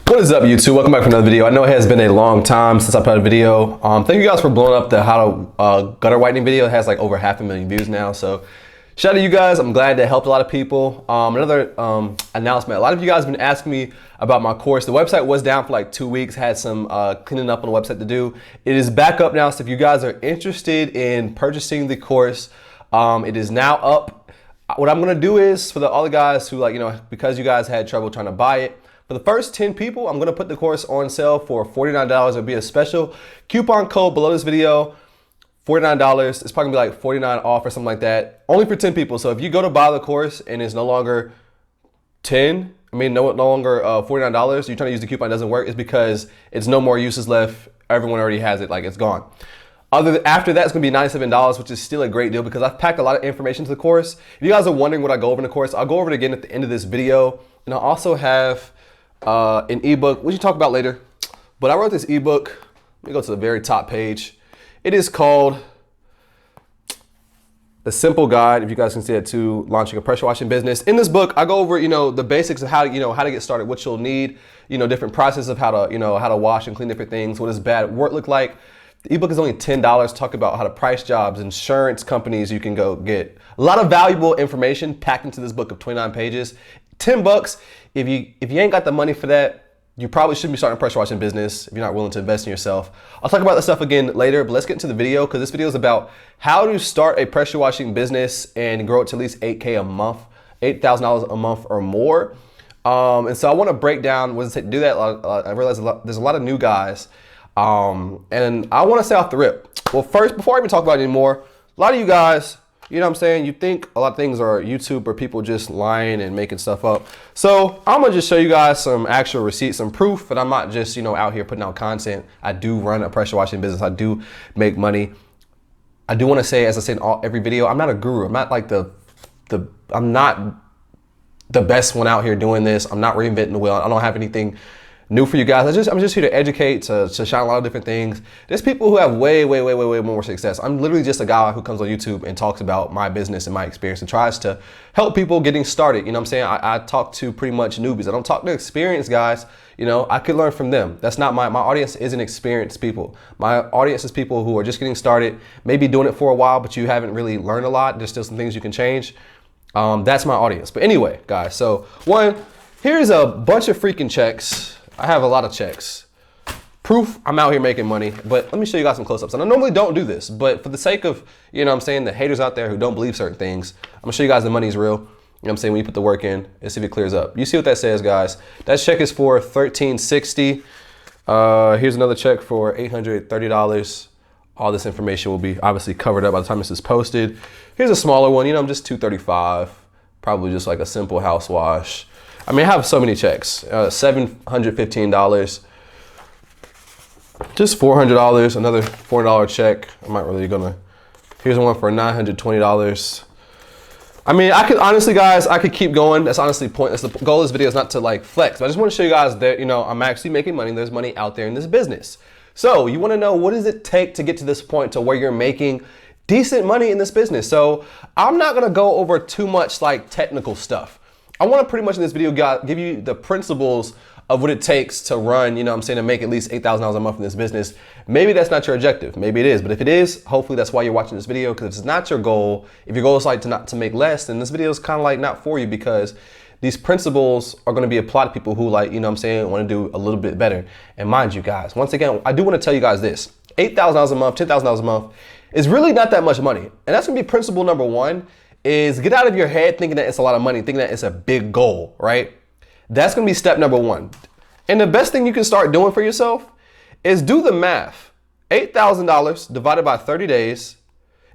What is up, YouTube? Welcome back for another video. I know it has been a long time since I put out a video. Thank you guys for blowing up the how to gutter whitening video. It has like over 500,000 views now. So shout out to you guys. I'm glad that helped a lot of people. Another announcement. A lot of you guys have been asking me about my course. The website was down for like 2 weeks. Had some cleaning up on the website to do. It is back up now. So if you guys are interested in purchasing the course, it is now up. What I'm gonna do is for all the guys who because you guys had trouble trying to buy it, for the first 10 people, I'm gonna put the course on sale for $49. It'll be a special coupon code below this video, $49. It's probably gonna be like 49 off or something like that, only for 10 people. So if you go to buy the course and it's no longer no longer $49, you're trying to use the coupon, it doesn't work, it's because it's no more uses left. Everyone already has it, like it's gone. After that, it's gonna be $97, which is still a great deal because I've packed a lot of information to the course. If you guys are wondering what I go over in the course, I'll go over it again at the end of this video. And I'll also have an ebook, which you talk about later. But I wrote this ebook. Let me go to the very top page. It is called The Simple Guide, if you guys can see it, to launching a pressure washing business. In this book, I go over, the basics of how to get started, what you'll need, different processes of how to wash and clean different things. What does bad work look like? The ebook is only $10. Talk about how to price jobs, insurance companies you can go get. A lot of valuable information packed into this book of 29 pages. $10. If you ain't got the money for that, you probably shouldn't be starting a pressure washing business if you're not willing to invest in yourself. I'll talk about this stuff again later, but let's get into the video because this video is about how to start a pressure washing business and grow it to at least $8K a month, $8,000 a month or more. And so I want to break down what does it take to do that. I realize there's a lot of new guys. And I want to say off the rip. Well, first, before I even talk about it anymore, a lot of you guys, you think a lot of things are YouTube or people just lying and making stuff up. So I'm gonna just show you guys some actual receipts, some proof that I'm not just, out here putting out content. I do run a pressure washing business. I do make money. I do want to say, as I say in every video, I'm not a guru. I'm not like I'm not the best one out here doing this. I'm not reinventing the wheel. I don't have anything new for you guys. I'm just here to educate, to shine a lot of different things. There's people who have way more success. I'm literally just a guy who comes on YouTube and talks about my business and my experience and tries to help people getting started. You know what I'm saying? I talk to pretty much newbies. I don't talk to experienced guys. I could learn from them. That's not my audience isn't experienced people. My audience is people who are just getting started, maybe doing it for a while, but you haven't really learned a lot. There's still some things you can change. That's my audience. But anyway, guys, so here's a bunch of freaking checks. I have a lot of checks. Proof I'm out here making money, but let me show you guys some close-ups. And I normally don't do this, but for the sake of, the haters out there who don't believe certain things, I'm gonna show you guys the money's real. When you put the work in, let's see if it clears up. You see what that says, guys. That check is for $1,360. Here's another check for $830. All this information will be obviously covered up by the time this is posted. Here's a smaller one, just $235. Probably just like a simple house wash. I have so many checks. $715, just $400, another $400 check. Here's one for $920. I could honestly, guys, I could keep going. That's honestly pointless. The goal of this video is not to flex, but I just want to show you guys that, I'm actually making money. There's money out there in this business. So you want to know, what does it take to get to this point to where you're making decent money in this business? So I'm not going to go over too much technical stuff. I want to pretty much in this video give you the principles of what it takes to run, to make at least $8,000 a month in this business. Maybe that's not your objective. Maybe it is. But if it is, hopefully that's why you're watching this video, because if it's not your goal, if your goal is to make less, then this video is kind of not for you, because these principles are going to be applied to people who want to do a little bit better. And mind you guys, once again, I do want to tell you guys this. $8,000 a month, $10,000 a month is really not that much money. And that's going to be principle number one. Is get out of your head thinking that it's a lot of money, thinking that it's a big goal, right? That's gonna be step number one. And the best thing you can start doing for yourself is do the math. $8,000 divided by 30 days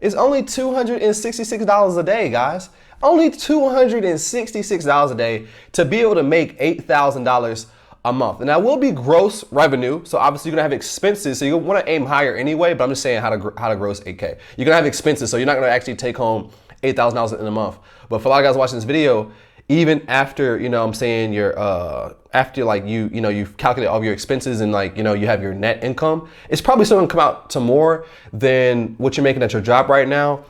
is only $266 a day, guys. Only $266 a day to be able to make $8,000 a month. And that will be gross revenue. So obviously you're gonna have expenses. So you wanna aim higher anyway, but I'm just saying how to gross 8K. You're gonna have expenses, so you're not gonna actually take home $8,000 in a month. But for a lot of guys watching this video, even after, you're after you've calculated all of your expenses and you have your net income, it's probably still gonna come out to more than what you're making at your job right now.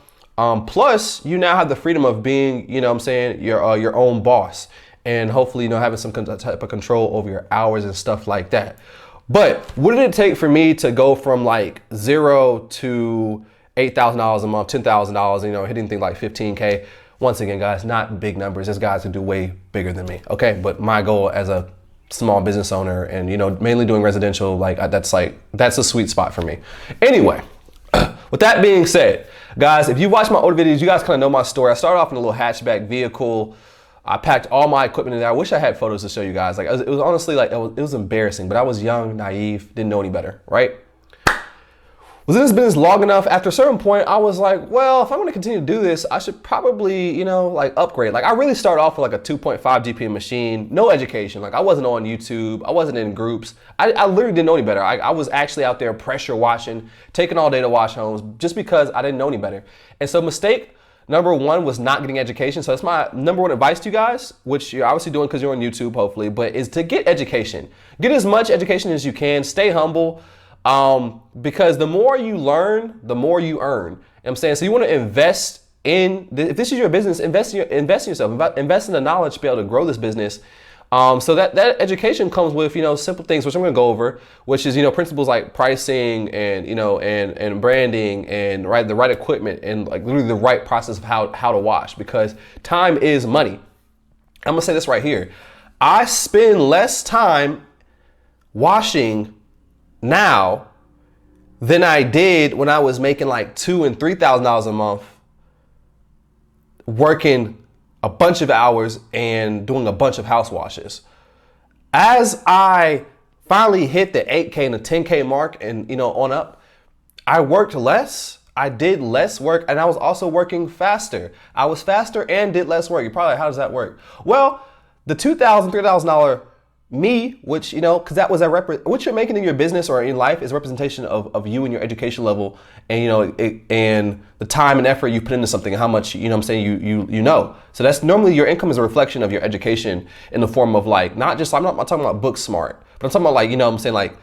Plus you now have the freedom of being, your own boss. and hopefully, having some type of control over your hours and stuff like that. But what did it take for me to go from like 0 to $8,000 a month, $10,000, hitting things like 15K? Once again, guys, not big numbers. There's guys who do way bigger than me. Okay. But my goal as a small business owner and, mainly doing residential, that's a sweet spot for me. Anyway, with that being said, guys, if you watch my older videos, you guys kind of know my story. I started off in a little hatchback vehicle. I packed all my equipment in there. I wish I had photos to show you guys. It was honestly it was embarrassing, but I was young, naive, didn't know any better, right? Was in this business long enough. After a certain point, I was like, well, if I'm going to continue to do this, I should probably, upgrade. I really started off with a 2.5 GPM machine, no education. I wasn't on YouTube. I wasn't in groups. I literally didn't know any better. I was actually out there pressure washing, taking all day to wash homes just because I didn't know any better. And so mistake number one was not getting education. So that's my number one advice to you guys, which you're obviously doing because you're on YouTube, hopefully, but is to get education. Get as much education as you can. Stay humble. Because the more you learn, the more you earn. You know what I'm saying? So you want to invest in, if this is your business, invest in yourself, invest in the knowledge to be able to grow this business. So that education comes with, simple things, which I'm going to go over, which is, principles like pricing and, and branding and the right equipment and literally the right process of how to wash, because time is money. I'm going to say this right here. I spend less time washing now than I did when I was making $2,000 and $3,000 a month, working a bunch of hours and doing a bunch of house washes. As I finally hit the 8K and the 10K mark and on up, I worked less, I did less work, and I was also working faster. I was faster and did less work. You're probably like, how does that work? Well, the $2,000, $3,000 me, which, because that was what you're making in your business or in life is a representation of you and your education level and, and the time and effort you put into something and how much, you know. So that's normally your income is a reflection of your education in the form of not just, I'm not talking about book smart, but I'm talking about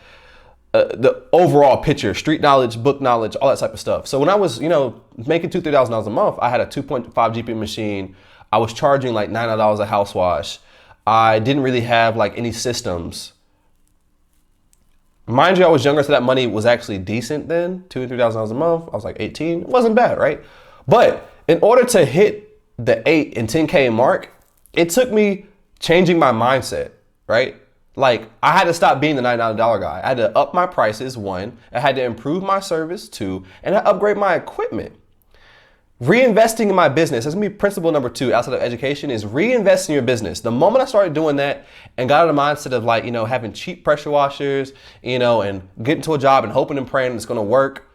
the overall picture, street knowledge, book knowledge, all that type of stuff. So when I was, making $2,000, $3,000 a month, I had a 2.5 GPM machine. I was charging $900 a house wash. I didn't really have any systems. Mind you, I was younger, so that money was actually decent then, $2,000 and $3,000 a month. I was 18. It wasn't bad, right? But in order to hit the 8 and 10K mark, it took me changing my mindset, right? I had to stop being the $99 guy. I had to up my prices, 1. I had to improve my service, 2, and I upgrade my equipment. Reinvesting in my business. That's gonna be principle number 2 outside of education is reinvest in your business. The moment I started doing that and got out of the mindset of having cheap pressure washers, and getting to a job and hoping and praying it's gonna work,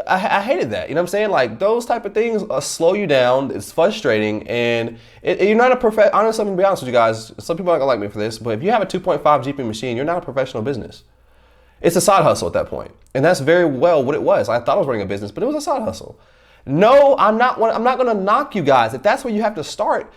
I hated that. You know what I'm saying? Those type of things slow you down. It's frustrating, and you're not a professional. Honestly, I'm gonna be honest with you guys. Some people aren't gonna like me for this, but if you have a 2.5 GP machine, you're not a professional business. It's a side hustle at that point, and that's very well what it was. I thought I was running a business, but it was a side hustle. No, I'm not going to knock you guys. If that's where you have to start,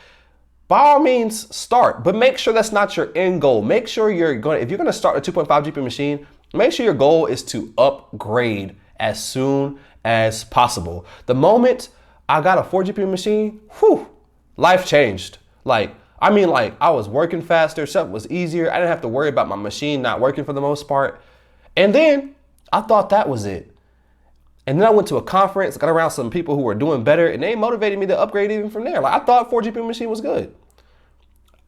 by all means start, but make sure that's not your end goal. Make sure if you're going to start a 2.5 GP machine, make sure your goal is to upgrade as soon as possible. The moment I got a 4 GP machine, life changed. I was working faster, stuff was easier. I didn't have to worry about my machine not working for the most part. And then I thought that was it. And then I went to a conference, got around some people who were doing better, and they motivated me to upgrade even from there. I thought 4 GP machine was good.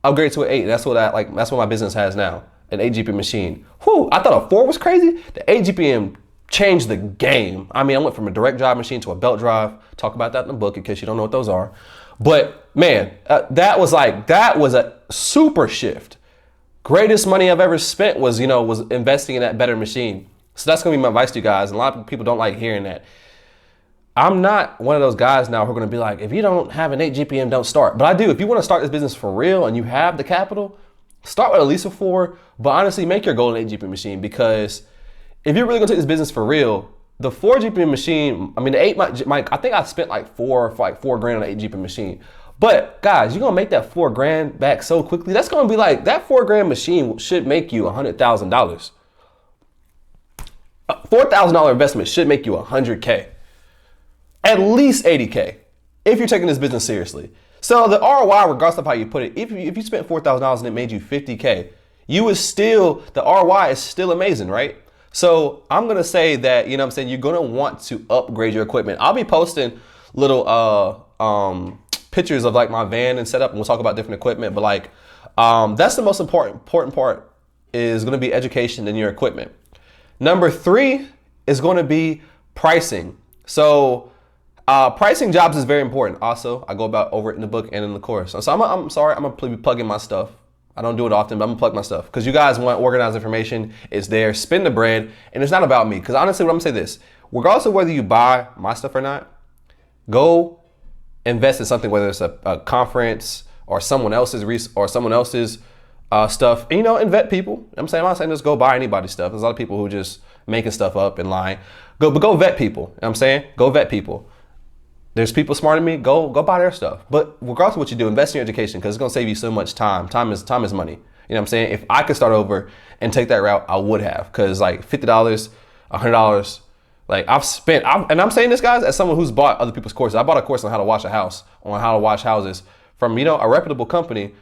Upgrade to an 8. That's what that's what my business has now, an 8 GP machine. I thought a 4 was crazy. The 8 GPM changed the game. I went from a direct drive machine to a belt drive. Talk about that in the book in case you don't know what those are. But man, that was a super shift. Greatest money I've ever spent was investing in that better machine. So that's going to be my advice to you guys. And a lot of people don't like hearing that. I'm not one of those guys now who are going to be like, if you don't have an 8 GPM, don't start. But I do. If you want to start this business for real and you have the capital, start with at least a 4. But honestly, make your goal an 8 GPM machine, because if you're really going to take this business for real, the 4 GPM machine, the 8 I think I spent $4 grand on an 8 GPM machine. But guys, you're going to make that $4 grand back so quickly. That's going to be that $4 grand machine should make you $100,000. $4,000 investment should make you $100K, at least $80K, if you're taking this business seriously. So the ROI, regardless of how you put it, if you spent $4,000 and it made you 50K, you would still, the ROI is still amazing, right? So I'm gonna say that, you know what I'm saying, you're gonna want to upgrade your equipment. I'll be posting little pictures of like my van and setup, and we'll talk about different equipment, but like that's the most important part is gonna be education in your equipment. Number 3 is gonna be pricing. So pricing jobs is very important. Also, I go about over it in the book and in the course. So I'm sorry, I'm gonna be plugging my stuff. I don't do it often, but I'm gonna plug my stuff because you guys want organized information. It's there. Spend the bread, and it's not about me. Because honestly, what I'm gonna say this: regardless of whether you buy my stuff or not, go invest in something, whether it's a conference or someone else's stuff. And, you know, and vet people. I'm not saying just go buy anybody's stuff. There's a lot of people who just making stuff up and lying. But go vet people. You know what I'm saying? Go vet people. There's people smarter than me, go buy their stuff. But regardless of what you do, invest in your education because it's gonna save you so much time. Time is money. You know what I'm saying? If I could start over and take that route, I would have. Cause like $50, $100, like and I'm saying this, guys, as someone who's bought other people's courses. I bought a course on how to wash a house, on how to wash houses from, you know, a reputable company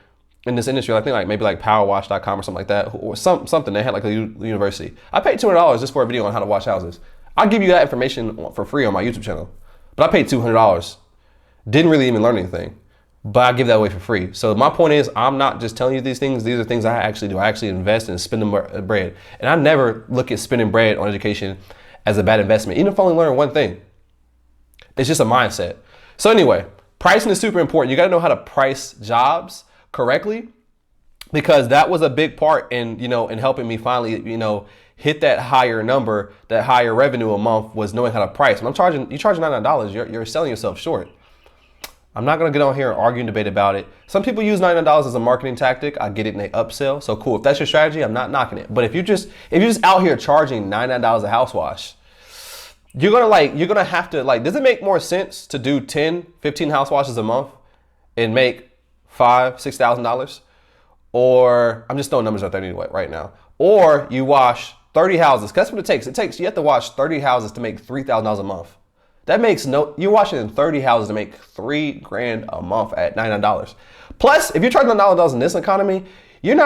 in this industry. I think like maybe like powerwash.com or something like that, or something they had like a university. I paid $200 just for a video on how to wash houses. I'll give you that information for free on my YouTube channel. But I paid $200. Didn't really even learn anything, but I give that away for free. So my point is, I'm not just telling you these things. These are things I actually do. I actually invest and spend the bread. And I never look at spending bread on education as a bad investment, even if I only learn one thing. It's just a mindset. So anyway, pricing is super important. You got to know how to price jobs correctly, because that was a big part in, you know, in helping me finally, you know, hit that higher number, that higher revenue a month, was knowing how to price. When you charge $99, you're selling yourself short. I'm not gonna get on here and argue and debate about it. Some people use $99 as a marketing tactic. I get it, and they upsell. So cool. If that's your strategy, I'm not knocking it. But if you're just out here charging $99 a house wash, you're gonna have to, like, does it make more sense to do 10, 15 house washes a month and make $5,000, $6,000? Or I'm just throwing numbers out there anyway right now. Or you wash 30 houses. That's what it takes. You have to wash 30 houses to make $3,000 a month. That makes you're washing 30 houses to make $3,000 a month at $99. Plus, if you're charging $9 in this economy, you're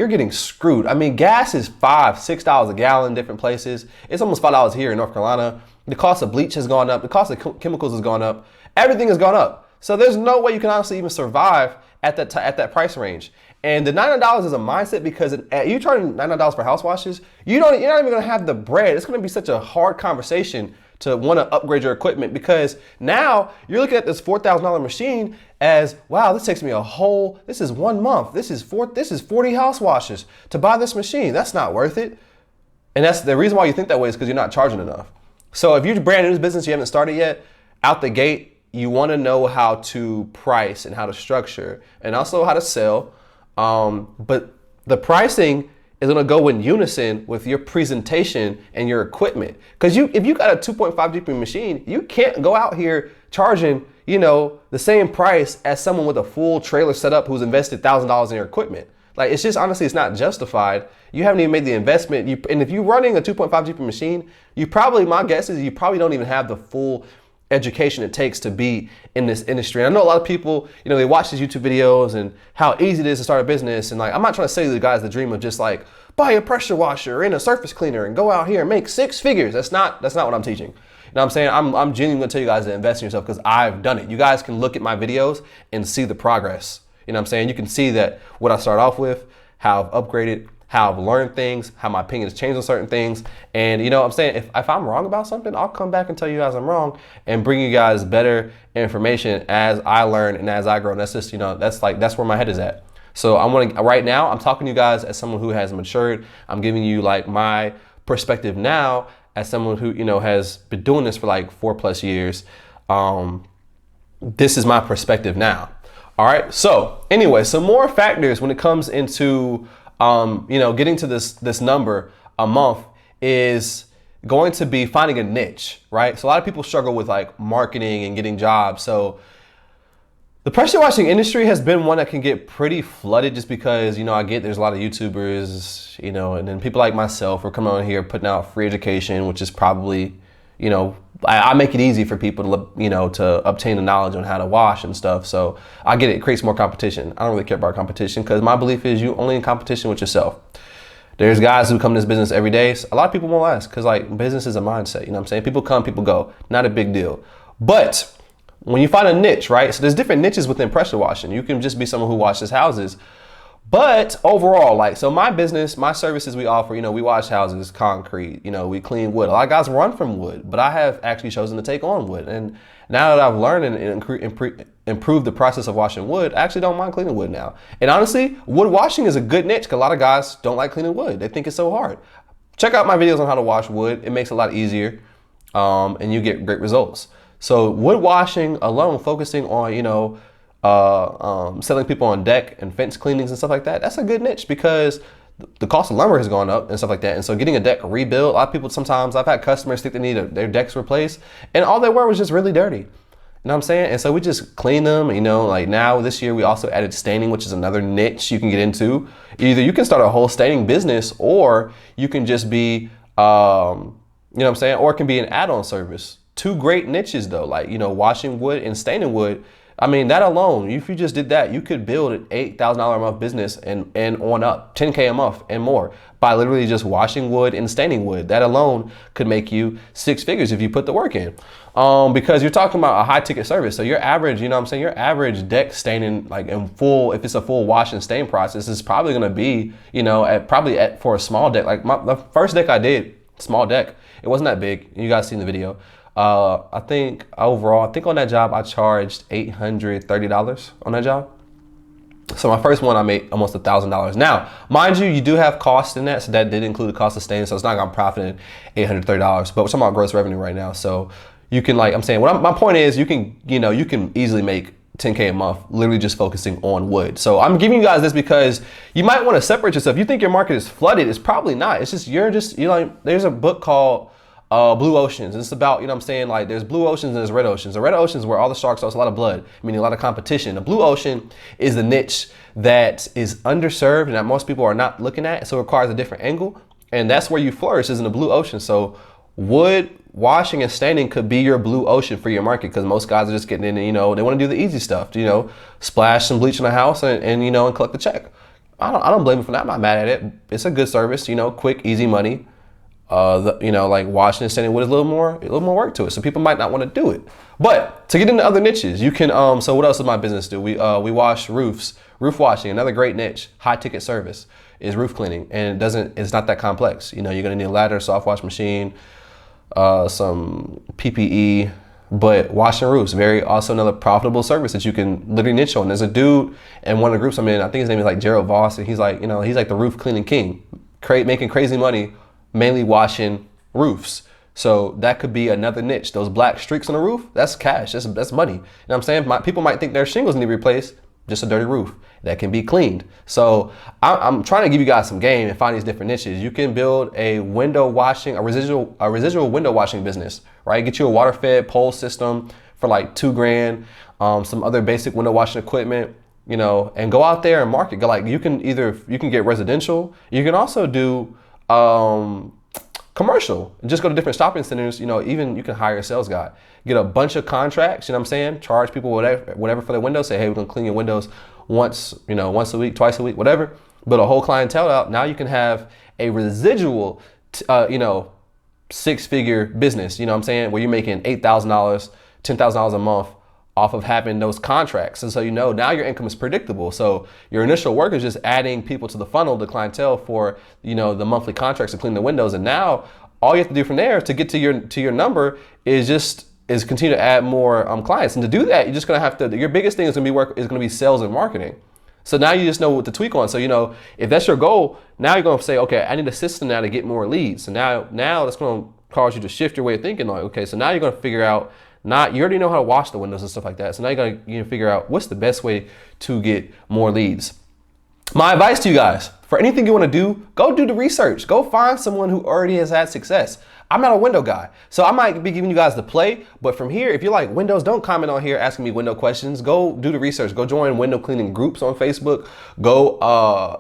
getting screwed. I mean, gas is $5, $6 a gallon in different places. It's almost $5 here in North Carolina. The cost of bleach has gone up. The cost of chemicals has gone up. Everything has gone up. So there's no way you can honestly even survive at that price range. And the $99 is a mindset, because you charging $99 for house washes, you're not even gonna have the bread. It's gonna be such a hard conversation to want to upgrade your equipment, because now you're looking at this $4,000 machine as, wow, this takes me this is 1 month. This is 40 house washes to buy this machine. That's not worth it. And that's the reason why you think that way, is because you're not charging enough. So if you're brand new to this business, you haven't started yet, out the gate, you want to know how to price and how to structure and also how to sell. But the pricing is going to go in unison with your presentation and your equipment. Because if you got a 2.5 GP machine, you can't go out here charging, you know, the same price as someone with a full trailer setup who's invested $1,000 in your equipment. Like, it's just, honestly, it's not justified. You haven't even made the investment. And if you're running a 2.5 GP machine, my guess is you probably don't even have the full education it takes to be in this industry. And I know a lot of people, you know, they watch these YouTube videos and how easy it is to start a business. And like, I'm not trying to say to the guys the dream of just like buy a pressure washer and a surface cleaner and go out here and make 6 figures. That's not what I'm teaching. You know what I'm saying? I'm genuinely gonna tell you guys to invest in yourself, because I've done it. You guys can look at my videos and see the progress. You know what I'm saying? You can see that what I start off with, how I've upgraded, how I've learned things, how my opinion has changed on certain things. And you know what I'm saying? If I'm wrong about something, I'll come back and tell you guys I'm wrong and bring you guys better information as I learn and as I grow. And that's just, you know, that's where my head is at. So right now, I'm talking to you guys as someone who has matured. I'm giving you like my perspective now as someone who, you know, has been doing this for like 4+ years. This is my perspective now. All right. So anyway, some more factors when it comes into you know, getting to this number a month is going to be finding a niche, right? So a lot of people struggle with like marketing and getting jobs. So the pressure washing industry has been one that can get pretty flooded, just because, you know, there's a lot of YouTubers, you know, and then people like myself are coming on here putting out free education, which is probably, you know, I make it easy for people to, to obtain the knowledge on how to wash and stuff. So I get it. It creates more competition. I don't really care about competition because my belief is you only in competition with yourself. There's guys who come to this business every day. So a lot of people won't last because like business is a mindset. You know what I'm saying? People come, people go. Not a big deal. But when you find a niche, right? So there's different niches within pressure washing. You can just be someone who washes houses. But overall, like, so my business, my services we offer, we wash houses, concrete, we clean wood. A lot of guys run from wood, but I have actually chosen to take on wood. And now that I've learned and improved the process of washing wood, I actually don't mind cleaning wood now. And honestly, wood washing is a good niche because a lot of guys don't like cleaning wood. They think it's so hard. Check out my videos on how to wash wood. It makes it a lot easier and you get great results. So wood washing alone, focusing on, selling people on deck and fence cleanings and stuff like that, that's a good niche because the cost of lumber has gone up and stuff like that. And so getting a deck rebuilt, a lot of people, sometimes I've had customers think they need their decks replaced and all they were was just really dirty. You know what I'm saying? And so we just clean them, like now this year we also added staining, which is another niche you can get into. Either you can start a whole staining business or you can just be, or it can be an add-on service. Two great niches though, like, washing wood and staining wood. I mean, that alone, if you just did that, you could build an $8,000 a month business and on up, 10K a month and more by literally just washing wood and staining wood. That alone could make you 6 figures if you put the work in. Because you're talking about a high ticket service. So your average, your average deck staining, like if it's a full wash and stain process, is probably gonna be, for a small deck. Like the first deck I did, small deck, it wasn't that big. You guys seen the video. I think on that job, I charged $830 on that job. So my first one, I made almost $1,000. Now, mind you, you do have costs in that. So that did include the cost of staying. So it's not gonna profit $830, but we're talking about gross revenue right now. So you can, like I'm saying, my point is you can easily make 10K a month, literally just focusing on wood. So I'm giving you guys this because you might want to separate yourself. You think your market is flooded. It's probably not. It's just, there's a book called Blue Oceans. It's about, like there's blue oceans and there's red oceans. The red oceans where all the sharks are, it's a lot of blood, meaning a lot of competition. The blue ocean is the niche that is underserved and that most people are not looking at. So it requires a different angle. And that's where you flourish, is in the blue ocean. So wood washing and staining could be your blue ocean for your market because most guys are just getting in and, they want to do the easy stuff, splash some bleach in the house and collect the check. I don't blame them for that. I'm not mad at it. It's a good service, quick, easy money. Like washing and staining wood is a little more work to it. So people might not want to do it. But to get into other niches, you can, so what else does my business do? We wash roofs, roof washing, another great niche, high ticket service is roof cleaning. And it's not that complex. You're going to need a ladder, soft wash machine, some PPE, but washing roofs, also another profitable service that you can literally niche on. There's a dude in one of the groups I'm in, I think his name is like Gerald Voss, and he's like, he's like the roof cleaning king, making crazy money, mainly washing roofs. So that could be another niche. Those black streaks on the roof, that's cash, that's money. You know what I'm saying? People might think their shingles need to be replaced, just a dirty roof that can be cleaned. So I'm trying to give you guys some game and find these different niches. You can build a window washing, a residual window washing business, right? Get you a water fed pole system for like $2,000, some other basic window washing equipment, and go out there and market. You can get residential. You can also do commercial. Just go to different shopping centers. Even you can hire a sales guy, get a bunch of contracts. You know what I'm saying? Charge people whatever for their windows. Say, hey, we're gonna clean your windows once a week, twice a week, whatever. Build a whole clientele out. Now you can have a residual, 6-figure business. You know what I'm saying? Where you're making $8,000, $10,000 a month off of having those contracts. And so, now your income is predictable. So your initial work is just adding people to the funnel, the clientele for, the monthly contracts to clean the windows. And now all you have to do from there to get to your number is continue to add more clients. And to do that, you're just going to have to, your biggest thing is going to be sales and marketing. So now you just know what to tweak on. So, if that's your goal, now you're going to say, okay, I need a system now to get more leads. So now that's going to cause you to shift your way of thinking. Like, okay, so now you're going to figure out, you already know how to wash the windows and stuff like that. So now you gotta figure out what's the best way to get more leads. My advice to you guys, for anything you wanna do, go do the research. Go find someone who already has had success. I'm not a window guy, so I might be giving you guys the play, but from here, if you like windows, don't comment on here asking me window questions. Go do the research. Go join window cleaning groups on Facebook. Go,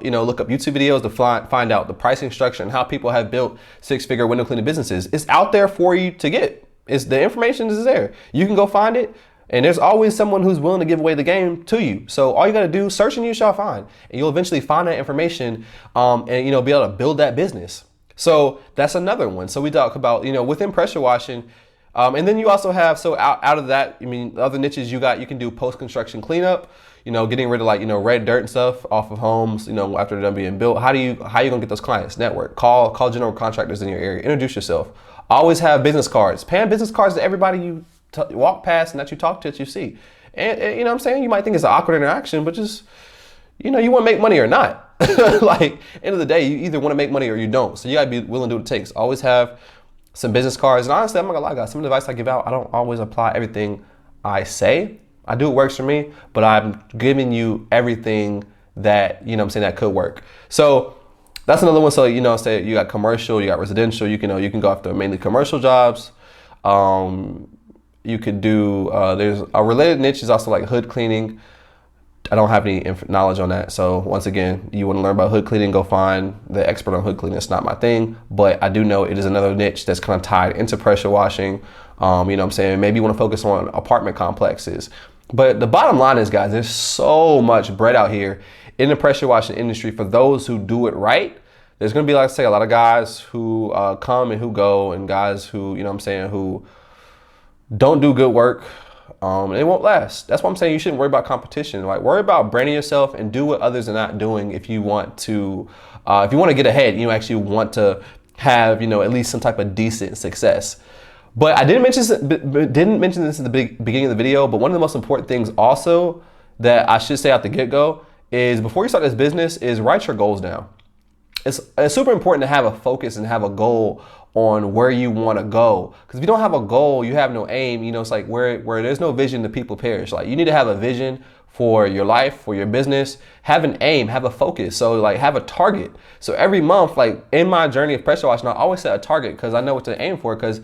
look up YouTube videos to find out the pricing structure and how people have built 6-figure window cleaning businesses. It's out there for you to get. It's the information is there. You can go find it. And there's always someone who's willing to give away the game to you. So all you got to do, search and you shall find. And you'll eventually find that information and, be able to build that business. So that's another one. So we talk about, within pressure washing. And then you also have, so out of that, other niches you can do post-construction cleanup, getting rid of red dirt and stuff off of homes, after they're done being built. How you gonna get those clients? Network, call general contractors in your area, introduce yourself. Always have business cards, hand business cards to everybody you walk past and that you talk to, that you see. And you know what I'm saying? You might think it's an awkward interaction, but just, you want to make money or not. Like, end of the day, you either want to make money or you don't. So you got to be willing to do what it takes. Always have some business cards. And honestly, I'm not gonna lie, guys, some of the advice I give out, I don't always apply everything I say. I do what works for me, but I'm giving you everything that, that could work. So that's another one. So, say you got commercial, you got residential, you can go after mainly commercial jobs. You could do, there's a related niche is also like hood cleaning. I don't have any knowledge on that. So once again, you want to learn about hood cleaning, go find the expert on hood cleaning. It's not my thing, but I do know it is another niche that's kind of tied into pressure washing. Maybe you want to focus on apartment complexes. But the bottom line is, guys, there's so much bread out here in the pressure washing industry for those who do it right. There's going to be, like I say, a lot of guys who come and who go, and guys who, who don't do good work. It won't last. That's why I'm saying you shouldn't worry about competition. Like, worry about branding yourself and do what others are not doing. If you want to get ahead, you actually want to have, at least some type of decent success. But I didn't mention this in the beginning of the video. But one of the most important things also that I should say out the get-go is, before you start this business, is write your goals down. It's super important to have a focus and have a goal on where you want to go. Because if you don't have a goal, you have no aim. It's like where there's no vision, the people perish. Like, you need to have a vision for your life, for your business. Have an aim, have a focus. So like, have a target. So every month, like in my journey of pressure washing, I always set a target because I know what to aim for. Because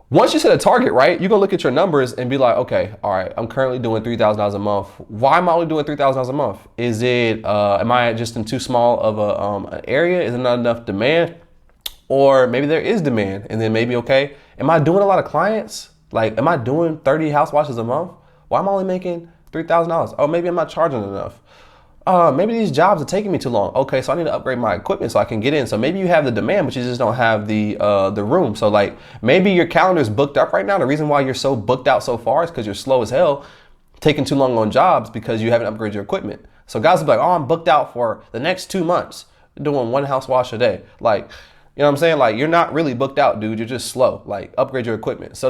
once you set a target, right, you're gonna look at your numbers and be like, okay, all right, I'm currently doing $3,000 a month. Why am I only doing $3,000 a month? Is it, am I just in too small of an area? Is there not enough demand? Or maybe there is demand, and then maybe, okay, am I doing a lot of clients? Like, am I doing 30 house washes a month? Why am I only making $3,000? Oh, maybe I'm not charging enough. Maybe these jobs are taking me too long. Okay, so I need to upgrade my equipment so I can get in. So maybe you have the demand, but you just don't have the room. So like, maybe your calendar is booked up right now. The reason why you're so booked out so far is because you're slow as hell, taking too long on jobs because you haven't upgraded your equipment. So guys will be like, oh, I'm booked out for the next 2 months, doing 1 house wash a day. Like, you know what I'm saying? Like, you're not really booked out, dude. You're just slow. Like, upgrade your equipment. So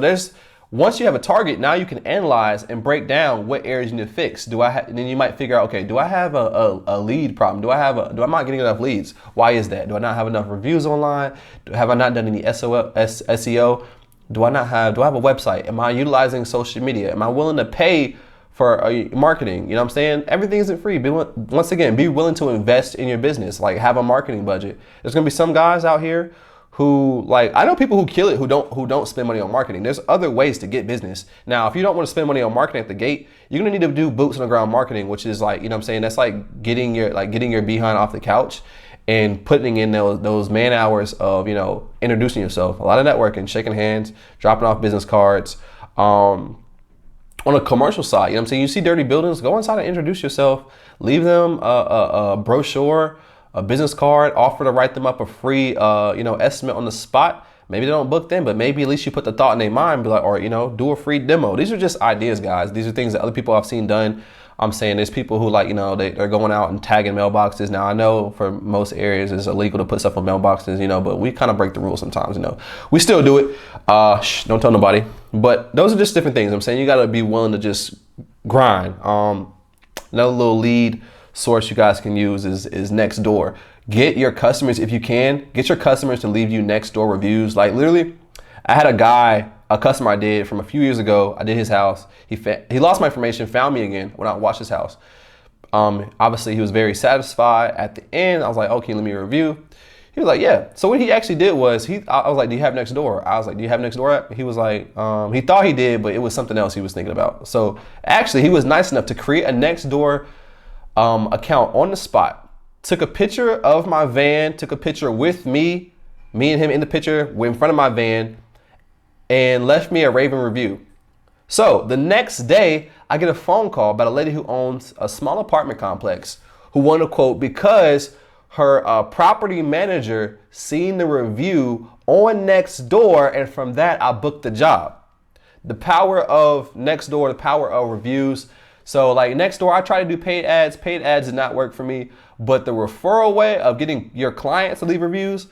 once you have a target, now you can analyze and break down what areas you need to fix. And then you might figure out, okay, do I have a lead problem? Do I not getting enough leads? Why is that? Do I not have enough reviews online? Have I not done any SEO? Do I have a website? Am I utilizing social media? Am I willing to pay for marketing? You know what I'm saying? Everything isn't free. Once again, be willing to invest in your business. Like, have a marketing budget. There's gonna be some guys out here who, like, I know people who kill it who don't spend money on marketing. There's other ways to get business. Now, if you don't want to spend money on marketing at the gate, you're gonna need to do boots on the ground marketing, which is like, you know what I'm saying? That's like getting your behind off the couch and putting in those man hours of, introducing yourself. A lot of networking, shaking hands, dropping off business cards. On a commercial side, you know what I'm saying? You see dirty buildings, go inside and introduce yourself. Leave them a brochure, a business card, offer to write them up a free, estimate on the spot. Maybe they don't book them, but maybe at least you put the thought in their mind, be like, or, do a free demo. These are just ideas, guys. These are things that other people I've seen done. I'm saying there's people who, like, they're going out and tagging mailboxes. Now, I know for most areas it's illegal to put stuff on mailboxes, but we kind of break the rules sometimes, We still do it. Don't tell nobody. But those are just different things. I'm saying you got to be willing to just grind. Another little lead source you guys can use is Nextdoor. Get your customers, if you can, get your customers to leave you Nextdoor reviews. Like, literally, I had a customer I did from a few years ago. I did his house. He lost my information, found me again when I watched his house. Obviously, he was very satisfied. At the end, I was like, okay, let me review. He was like, yeah. So what he actually did was, I was like, do you have Nextdoor? I was like, do you have Nextdoor app? He was like, he thought he did, but it was something else he was thinking about. So actually, he was nice enough to create a Nextdoor account on the spot. Took a picture of my van, took a picture with me and him in the picture in front of my van, and left me a raving review. So the next day, I get a phone call about a lady who owns a small apartment complex who wanted a quote because her property manager seen the review on Nextdoor, and from that, I booked the job. The power of Nextdoor, the power of reviews. So like Nextdoor, I tried to do paid ads. Paid ads did not work for me, but the referral way of getting your clients to leave reviews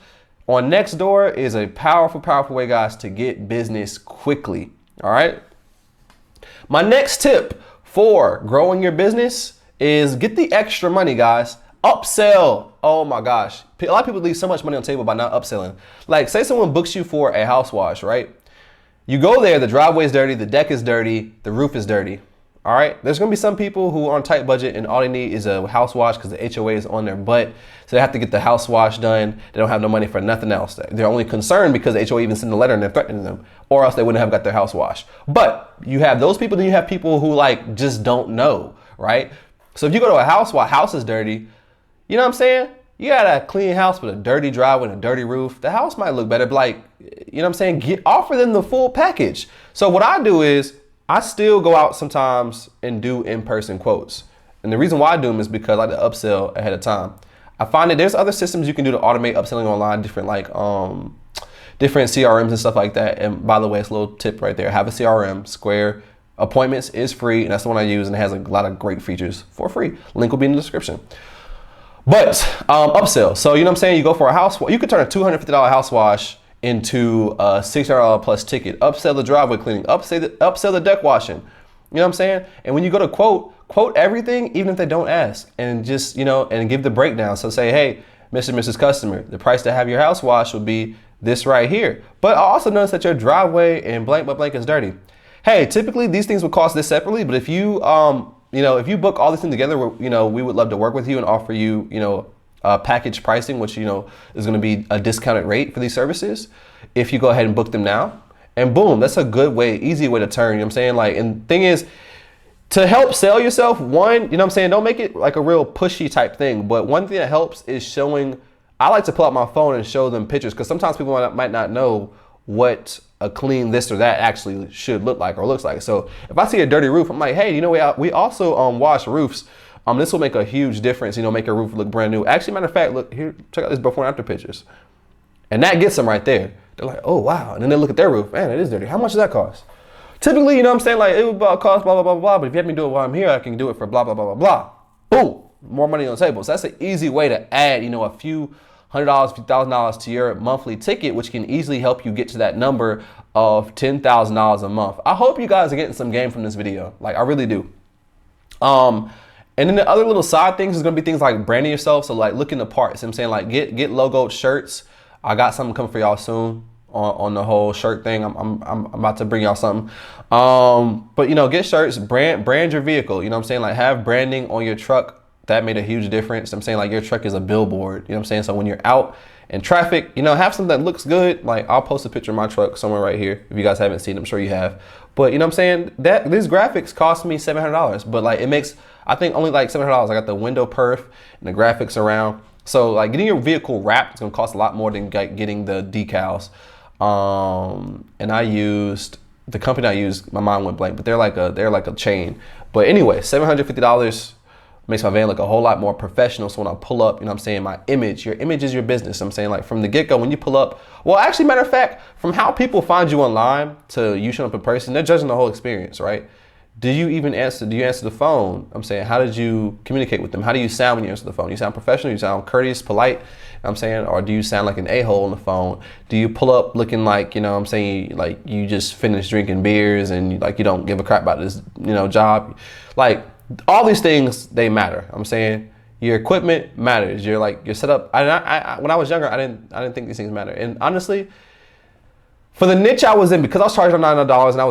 on Nextdoor is a powerful, powerful way, guys, to get business quickly. All right. My next tip for growing your business is get the extra money, guys. Upsell. Oh my gosh. A lot of people leave so much money on the table by not upselling. Like say someone books you for a house wash, right? You go there, the driveway is dirty, the deck is dirty, the roof is dirty. All right. There's going to be some people who are on a tight budget and all they need is a house wash because the HOA is on their butt. So they have to get the house wash done. They don't have no money for nothing else. They're only concerned because the HOA even sent a letter and they're threatening them, or else they wouldn't have got their house washed. But you have those people, then you have people who like just don't know, right? So if you go to a house while house is dirty, you know what I'm saying? You got a clean house with a dirty driveway and a dirty roof. The house might look better, but like, you know what I'm saying? Offer them the full package. So what I do is I still go out sometimes and do in-person quotes. And the reason why I do them is because I like to upsell ahead of time. I find that there's other systems you can do to automate upselling online, different different CRMs and stuff like that. And by the way, it's a little tip right there. Have a CRM. Square Appointments is free, and that's the one I use, and it has a lot of great features for free. Link will be in the description. But upsell. So you know what I'm saying? You go for a house. You could turn a $250 house wash into a $600 plus ticket. Upsell the driveway cleaning. Upsell the deck washing. You know what I'm saying? And when you go to quote everything, even if they don't ask, and just, you know, and give the breakdown. So say, hey, Mr. and Mrs. Customer, the price to have your house washed will be this right here. But I also noticed that your driveway and blank by blank is dirty. Hey, typically these things would cost this separately, but if you, you know, if you book all this thing together, you know, we would love to work with you and offer you, you know, package pricing, which, you know, is going to be a discounted rate for these services. If you go ahead and book them now, and boom, that's a good way, easy way to turn, you know what I'm saying? Like, and thing is, to help sell yourself, one, you know what I'm saying, don't make it like a real pushy type thing, but one thing that helps is showing, I like to pull out my phone and show them pictures, because sometimes people might not know what a clean this or that actually should look like or looks like. So if I see a dirty roof, I'm like, hey, you know, we also wash roofs. This will make a huge difference, you know, make your roof look brand new. Actually, matter of fact, look here, check out this before and after pictures. And that gets them right there. They're like, oh, wow. And then they look at their roof. Man, it is dirty. How much does that cost? Typically, you know what I'm saying? Like, it would cost blah, blah, blah, blah. But if you have me do it while I'm here, I can do it for blah, blah, blah, blah, blah. Boom. More money on the table. So that's an easy way to add, you know, a few $100, few $1,000 to your monthly ticket, which can easily help you get to that number of $10,000 a month. I hope you guys are getting some game from this video. Like, I really do. And then the other little side things is gonna be things like branding yourself. So like looking the parts. I'm saying like get logoed shirts. I got something coming for y'all soon on the whole shirt thing. I'm about to bring y'all something. But you know, get shirts, brand your vehicle. You know what I'm saying? Like have branding on your truck. That made a huge difference. I'm saying like your truck is a billboard. You know what I'm saying? So when you're out in traffic, you know, have something that looks good. Like I'll post a picture of my truck somewhere right here. If you guys haven't seen it, I'm sure you have. But you know what I'm saying? That these graphics cost me $700, but like it makes, I think only like $700. I got the window perf and the graphics around. So like getting your vehicle wrapped is gonna cost a lot more than getting the decals. And I used, the company I used, my mind went blank, but they're like a chain. But anyway, $750 makes my van look a whole lot more professional. So when I pull up, you know what I'm saying, my image, your image is your business. I'm saying like from the get-go, when you pull up, well, actually, matter of fact, from how people find you online to you showing up in person, they're judging the whole experience, right? Do you answer the phone? I'm saying, how did you communicate with them? How do you sound when you answer the phone? You sound professional, you sound courteous, polite, I'm saying, or do you sound like an a-hole on the phone? Do you pull up looking like, you know what I'm saying, like you just finished drinking beers and you don't give a crap about this, you know, job? Like, all these things, they matter. I'm saying your equipment matters. Your setup. I when I was younger, I didn't think these things matter. And honestly, for the niche I was in, because I was charging $900 and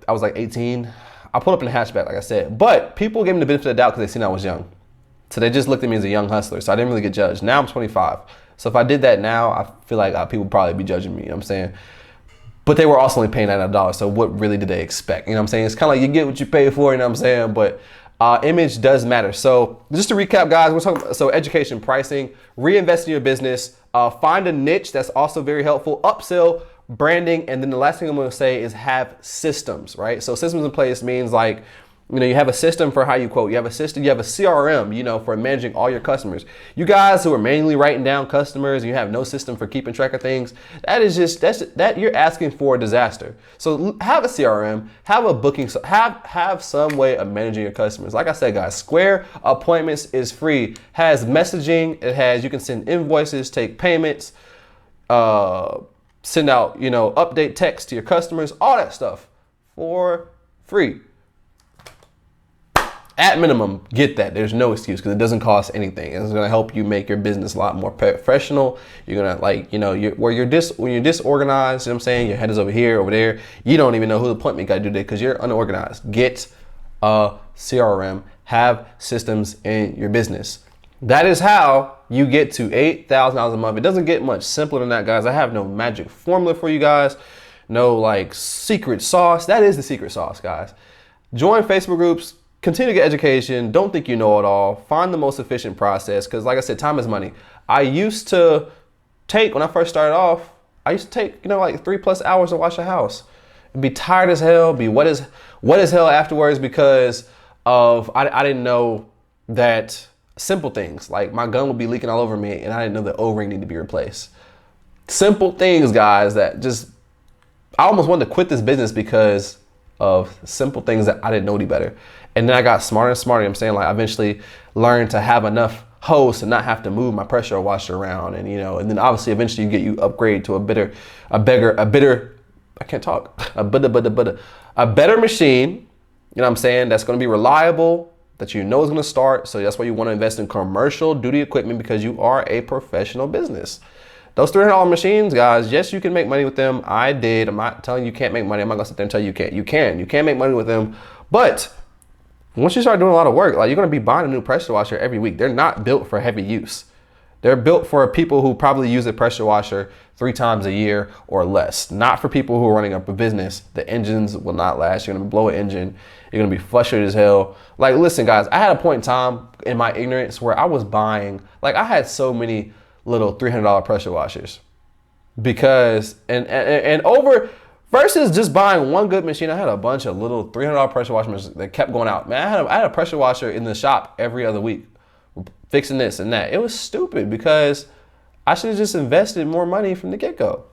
I was like 18, I pulled up in a hatchback, like I said. But people gave me the benefit of the doubt because they seen I was young. So they just looked at me as a young hustler. So I didn't really get judged. Now I'm 25. So if I did that now, I feel like people would probably be judging me. You know what I'm saying? But they were also only paying $900, so what really did they expect? You know what I'm saying? It's kind of like you get what you pay for, you know what I'm saying? But image does matter. So just to recap, guys, we're talking about, so education, pricing, reinvest in your business, find a niche that's also very helpful, upsell, branding, and then the last thing I'm going to say is have systems, right? So systems in place means like, you have a system for how you quote. You have a system, you have a CRM, for managing all your customers. You guys who are mainly writing down customers and you have no system for keeping track of things, that you're asking for a disaster. So have a CRM, have a booking, have some way of managing your customers. Like I said, guys, Square Appointments is free, has messaging, you can send invoices, take payments, send out, update text to your customers, all that stuff for free. At minimum, get that. There's no excuse because it doesn't cost anything. It's going to help you make your business a lot more professional. You're going to when you're disorganized, what I'm saying, your head is over here, over there. You don't even know who the appointment got to do today because you're unorganized. Get a CRM, have systems in your business. That is how you get to $8,000 a month. It doesn't get much simpler than that, guys. I have no magic formula for you guys. No secret sauce. That is the secret sauce, guys. Join Facebook groups. Continue to get education. Don't think you know it all. Find the most efficient process because, like I said, time is money. I used to take, when I first started off, I used to take, 3+ hours to wash a house. Be tired as hell, be wet as hell afterwards because I didn't know that simple things like my gun would be leaking all over me and I didn't know the O-ring needed to be replaced. Simple things, guys, I almost wanted to quit this business because of simple things that I didn't know any better. And then I got smarter and smarter. I'm saying I eventually learned to have enough hosts and not have to move my pressure washer around. And, and then obviously eventually you upgrade to a better machine, what I'm saying, that's going to be reliable, that is going to start. So that's why you want to invest in commercial duty equipment because you are a professional business. Those $300 machines, guys, yes, you can make money with them. I did. I'm not telling you can't make money. I'm not going to sit there and tell you can't. You can make money with them. But once you start doing a lot of work, you're going to be buying a new pressure washer every week. They're not built for heavy use. They're built for people who probably use a pressure washer 3 times a year or less. Not for people who are running up a business. The engines will not last. You're going to blow an engine. You're going to be frustrated as hell. Listen, guys, I had a point in time in my ignorance where I was buying, I had so many little $300 pressure washers because and over versus just buying one good machine. I had a bunch of little $300 pressure washers that kept going out. Man, I had a pressure washer in the shop every other week fixing this and that. It was stupid because I should have just invested more money from the get-go.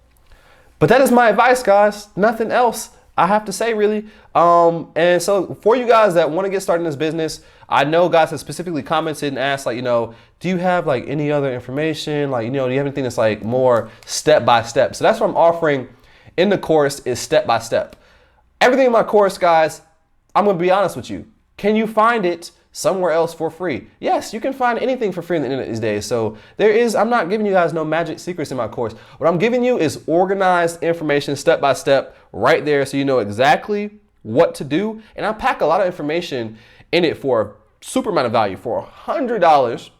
But that is my advice, guys. Nothing else I have to say, really. And so for you guys that want to get started in this business, I know guys have specifically commented and asked, do you have any other information? Do you have anything that's more step-by-step? So that's what I'm offering in the course is step-by-step. Everything in my course, guys, I'm going to be honest with you. Can you find it somewhere else for free? Yes, you can find anything for free on the internet these days. So I'm not giving you guys no magic secrets in my course. What I'm giving you is organized information step by step right there so you know exactly what to do. And I pack a lot of information in it for a super amount of value for $100.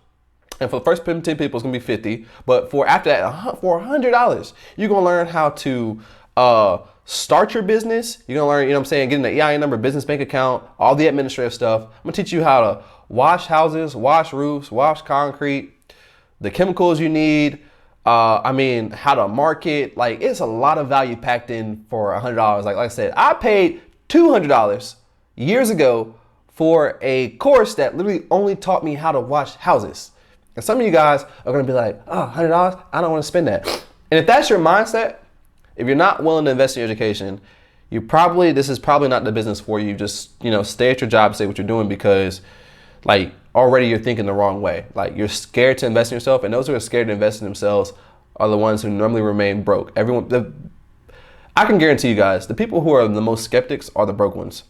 And for the first 10 people, it's gonna be 50. But for after that, for $100, you're gonna learn how to start your business. You're gonna learn, getting the EIN number, business bank account, all the administrative stuff. I'm gonna teach you how to wash houses, wash roofs, wash concrete, the chemicals you need. How to market. It's a lot of value packed in for $100. Like I said, I paid $200 years ago for a course that literally only taught me how to wash houses. And some of you guys are gonna be like, oh, $100, I don't wanna spend that. And if that's your mindset, if you're not willing to invest in your education, this is probably not the business for you. Just, stay at your job, say what you're doing because already you're thinking the wrong way. You're scared to invest in yourself, and those who are scared to invest in themselves are the ones who normally remain broke. I can guarantee you guys, the people who are the most skeptics are the broke ones.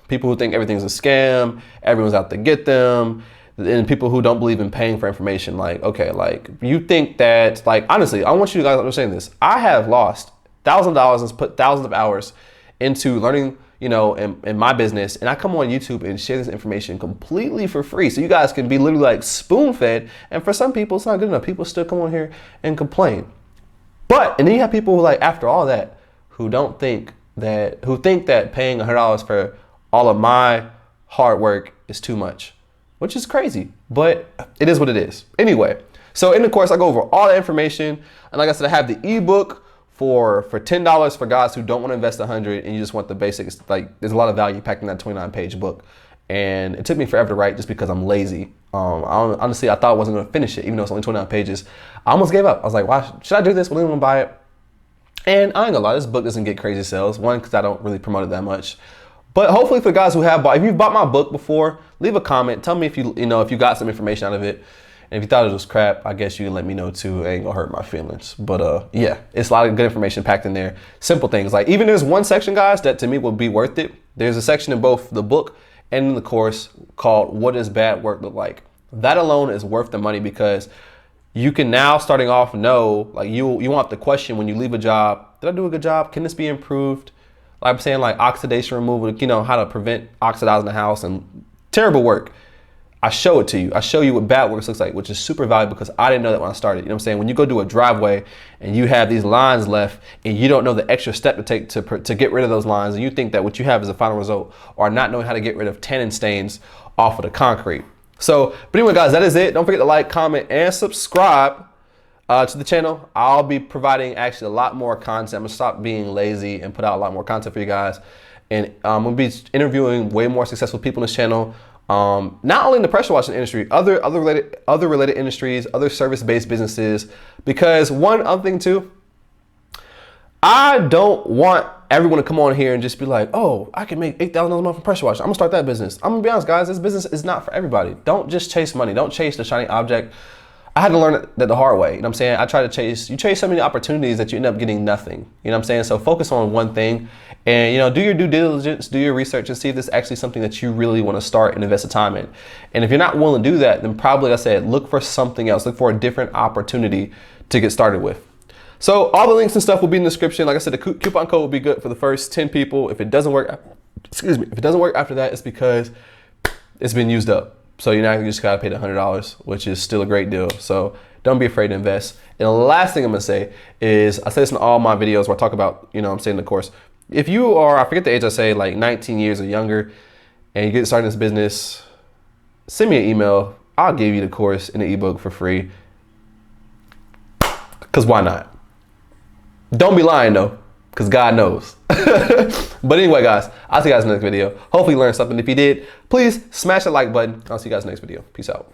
People who think everything's a scam, everyone's out to get them, and people who don't believe in paying for information. You think that, honestly, I want you guys to understand this. I have lost $1,000 and put thousands of hours into learning, in my business, and I come on YouTube and share this information completely for free. So you guys can be literally spoon-fed. And for some people, it's not good enough. People still come on here and complain. And then you have people who after all that, who think that paying $100 for all of my hard work is too much, which is crazy, but it is what it is. Anyway, so in the course, I go over all the information. And like I said, I have the ebook for $10 for guys who don't want to invest 100 and you just want the basics. Like, there's a lot of value packed in that 29-page book. And it took me forever to write just because I'm lazy. Honestly, I thought I wasn't going to finish it, even though it's only 29 pages. I almost gave up. I was like, why should I do this? Will anyone buy it? And I ain't gonna lie, this book doesn't get crazy sales. One, because I don't really promote it that much. But hopefully for guys who have bought, if you've bought my book before, leave a comment. Tell me if you got some information out of it. And if you thought it was crap, I guess you can let me know too. It ain't gonna hurt my feelings. But yeah, it's a lot of good information packed in there. Simple things. Like, even there's one section, guys, that to me will be worth it. There's a section in both the book and in the course called "What Does Bad Work Look Like?" That alone is worth the money, because you can now, starting off, know, like, you want the question when you leave a job: did I do a good job? Can this be improved? Like I'm saying, like oxidation removal, how to prevent oxidizing the house and terrible work. I show it to you. I show you what bad work looks like, which is super valuable, because I didn't know that when I started. You know what I'm saying? When you go do a driveway and you have these lines left and you don't know the extra step to take to get rid of those lines, and you think that what you have is the final result, or not knowing how to get rid of tannin stains off of the concrete. So, but anyway, guys, that is it. Don't forget to like, comment, and subscribe to the channel. I'll be providing actually a lot more content. I'm gonna stop being lazy and put out a lot more content for you guys. And I'm gonna be interviewing way more successful people in this channel. Not only in the pressure washing industry, other related industries, other service-based businesses. Because one other thing too, I don't want everyone to come on here and just be like, oh, I can make $8,000 a month from pressure washing. I'm gonna start that business. I'm gonna be honest, guys, this business is not for everybody. Don't just chase money. Don't chase the shiny object. I had to learn that the hard way. You know what I'm saying? I try to you chase so many opportunities that you end up getting nothing. You know what I'm saying? So focus on one thing, and do your due diligence, do your research, and see if this is actually something that you really want to start and invest the time in. And if you're not willing to do that, then probably, like I said, look for something else. Look for a different opportunity to get started with. So all the links and stuff will be in the description. Like I said, the coupon code will be good for the first 10 people. If it doesn't work, if it doesn't work after that, it's because it's been used up. So you're not gonna just gotta pay the $100, which is still a great deal. So don't be afraid to invest. And the last thing I'm gonna say is, I say this in all my videos where I talk about, I'm saying the course. If you are, I forget the age I say, like 19 years or younger, and you get started in this business, send me an email. I'll give you the course and the ebook for free. Cause why not? Don't be lying though, because God knows. But anyway, guys, I'll see you guys in the next video. Hopefully you learned something. If you did, please smash the like button. I'll see you guys in the next video. Peace out.